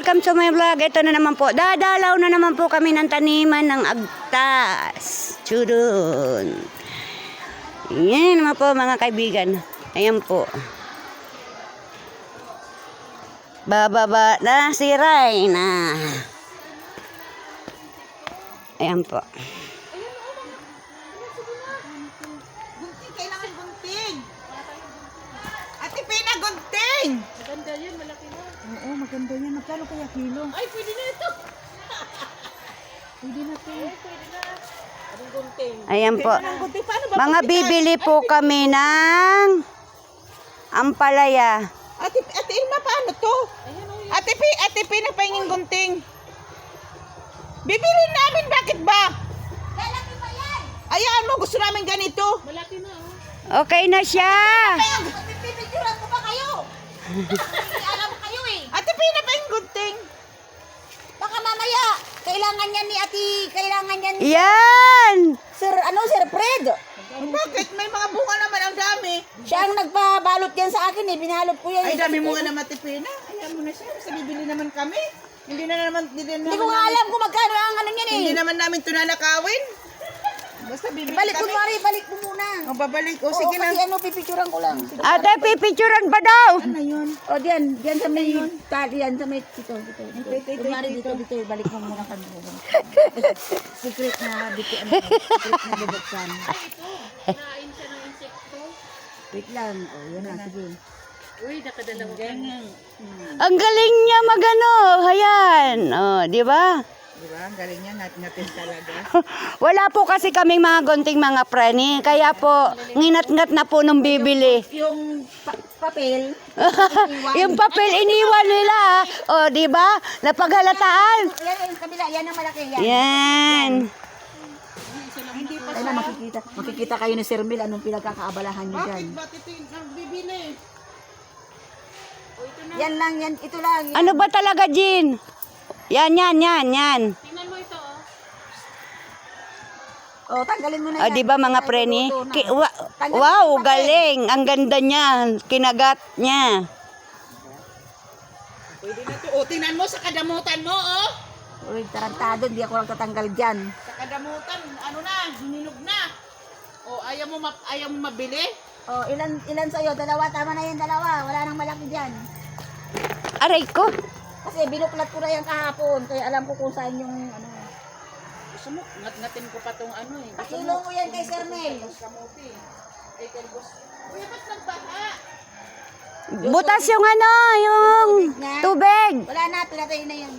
welcome to my vlog. Ito na naman po. Dadalaw na naman po kami ng taniman ng agtas. Chudun. Yan naman po mga kaibigan. Ayan po. Bababa na si Rayna. Ayan po. Gunting, kailangan gunting. Ate Pina, gunting. Maganda yan, malaki na. Oo, maganda yan. Magkano kaya kilo? Ay, pwede na ito. Pwede na ito. Pwede na. Anong gunting? Ayan po. Kailangan gunting. Paano ba? Mga bibili po kami ng ampalaya. Ate Ilma, paano to? Ayan o. Ate Pina, pahinging gunting. Bibili namin, bakit ba? Lalaki pa yan! Ayaan mo, gusto namin ganito. Malaki na o. Okay na siya. Pipipicturan ko ba kayo? Alam kayo eh. Ate Pina, pahinging gunting. Baka mamaya, kailangan yan ni Ate, kailangan yan ni Yan. Sir Fred. Bakit? May mga bunga naman, ang dami. Siya ang nagpabalot yan sa akin eh, binalot ko yan. Ay, dami bunga naman, Ate Pina. Ayaan mo na siya, basta bibili naman kami. Hindi Hindi ko nga alam kung magkano ang ano yan eh. Hindi naman namin ito nanakawin. Basta bibili Balik ko kami. mari, balik mo muna. O, babalik. O, Oo, sige na. kasi ano, pipicturan ko lang. Ate, pipicturean pa daw. Ano yun? O diyan sa may, diyan sa may, dito. Ito, Kumari dito, balik mo muna kami. Secret na, secret na bubuksan. Nain siya ng insekto. Wait lang, o yan na, sige. Uy, nakadalawa ka na. Ang galing niya magano. Ayan. Oh, di ba? Diba? Ang galing yan natin talaga. Wala po kasi kaming mga gunting mga prani. Kaya po, nginat-ngat na po nung bibili. Yung papel, Yung papel iniwan nila. O, di ba? Napaghalataan. yan yung kabila, yan ang malaki yan. Yan. Ay na makikita kayo ni Sir Mil anong pinagkakaabalahan niyo dyan. Bakit ito yung bibili? Yan lang, yan, ito lang. Yan. Ano ba talaga, Jean? Yan. Tingnan mo ito o. Oh, tanggalin mo na O, yan. di ba mga preni? Wow, galing. Ang ganda niya. Kinagat niya. Pwede na ito. O, tingnan mo sa kadamutan mo, oh. Uy, tarantado, hindi ako nagtatanggal dyan. Sa kadamutan, ano na, hininog na. O, ayaw mo mabili? Oh, ilan sa'yo? Dalawa, tama na yan, dalawa. Wala nang malaki dyan. Aray ko. Kasi binuklat ko na yan kahapon, kaya alam ko kung saan yung ano. Gusto mo, ngat-ngatin ko pa tong ano eh. Pakilo mo yan kay Sir Mel. Kamuti. Ay, kalbos. Uy, ba't nagbaha? Butas yung ano, yung tubig. Wala na, pinatay na yan.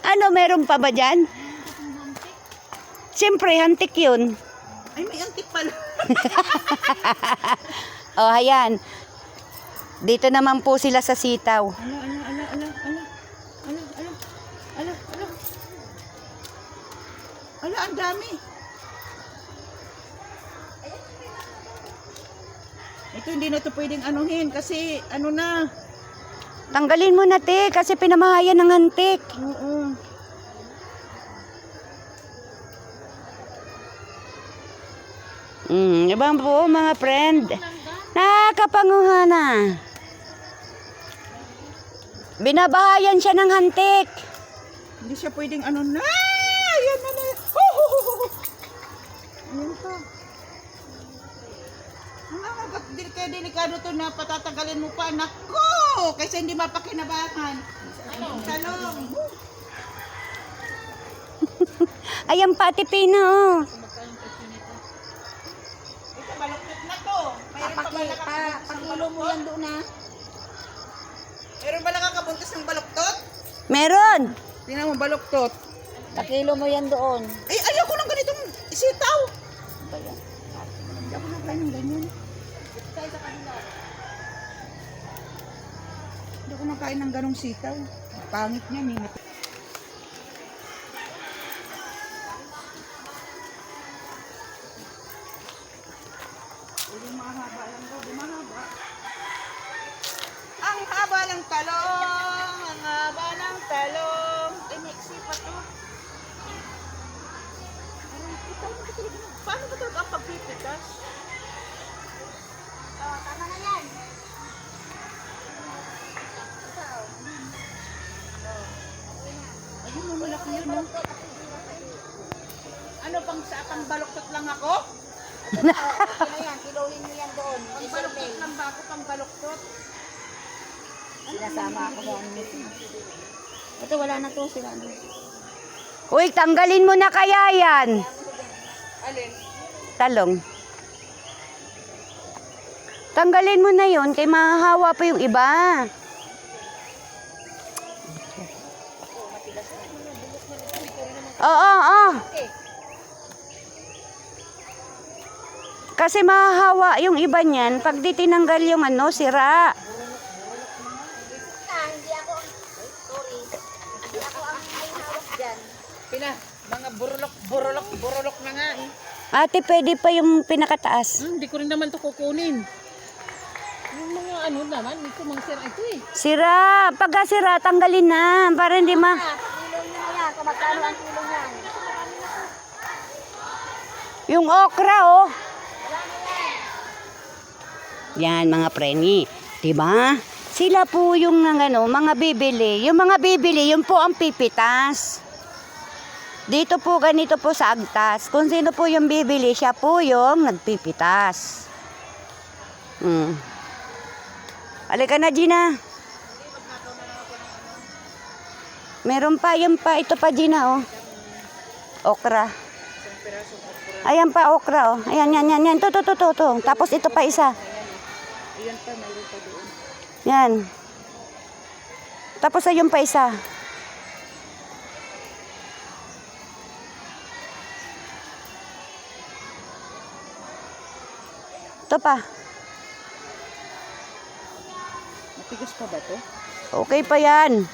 Ano, meron pa ba dyan? Siyempre, hantik yun. Ay, may antik pala. O, ayan. Dito naman po sila sa sitaw. Ala, ang dami. Ito hindi na to pwedeng anuhin kasi ano na. Tanggalin mo na, te, kasi pinamahayan ng hantik. Oo. Di ba po, mga friend? Nakakapanguha na. Binabahayan siya ng hantik. Hindi siya pwedeng ano na. Ayan na na. Ayan pa. Kaya delikado to na patatanggalin mo pa. Nako! Kasi hindi mapakinabangan. Salong. Ayan pa, Ate Pina, oh. Ito, baluktot na to. Mayroon pa ba nakakabuntis ng Pakilo mo yan doon na. Mayroon ba nakakabuntis ng baluktot? Meron. Tingnan mo, baluktot. Pakilo mo yan doon. Ay, ayoko ng ganitong isitaw. Hindi ako nakain ng ganyan. Hindi ako nakain ng ganong sitaw. Pangit niya, mingat. Ang haba ng talong, ang haba ng talong. Ay, maiksi pa to. Paano ba talaga ang pagpipitas? Oh, tama na yan. malaki yun, no? Ano, pang baloktot lang ako? Okay na yan, kilohin mo yan doon. Pang baloktot lang ba ako, pang baloktot? Sinasama ako doon. Ito, wala na to. Sila na. Uy, tanggalin mo na kaya yan. Alin? Talong. Tanggalin mo na yun, kay mahahawa pa yung iba. Oo, oo. Kasi mahahawa yung iba niyan pag di tinanggal yung ano, sira. Hindi ako, sorry. Hindi ako ang may hawak dyan. Pina, mga burulok na nga. Ate, pwede pa yung pinakataas. Hindi ko rin naman to kukunin. Yung mga ano naman, ito mga sira ito eh. Sira. Pagka sira, tanggalin na. Para hindi ma... Kilong nyo na yan. Kung magkano ang kilong yan. Yung okra, oh. Yan, mga preni. Diba? Sila po yung ano, mga bibili. Yung mga bibili, yun po ang pipitas. Dito po, ganito po sa agtas. Kung sino po yung bibili, siya po yung nagpipitas. Halika na, Gina. Meron pa, yan pa. Ito pa, Gina, oh. Okra. Ayan pa, okra, oh. Ayan, yan. To. Tapos ito pa isa. Ayan pa, mayroon pa doon. Yan. Tapos ayun pa isa. Ito pa. Matigas pa ba to? Okay pa yan.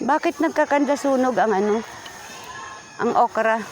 Bakit nagkakanda sunog ang ano? Ang okra?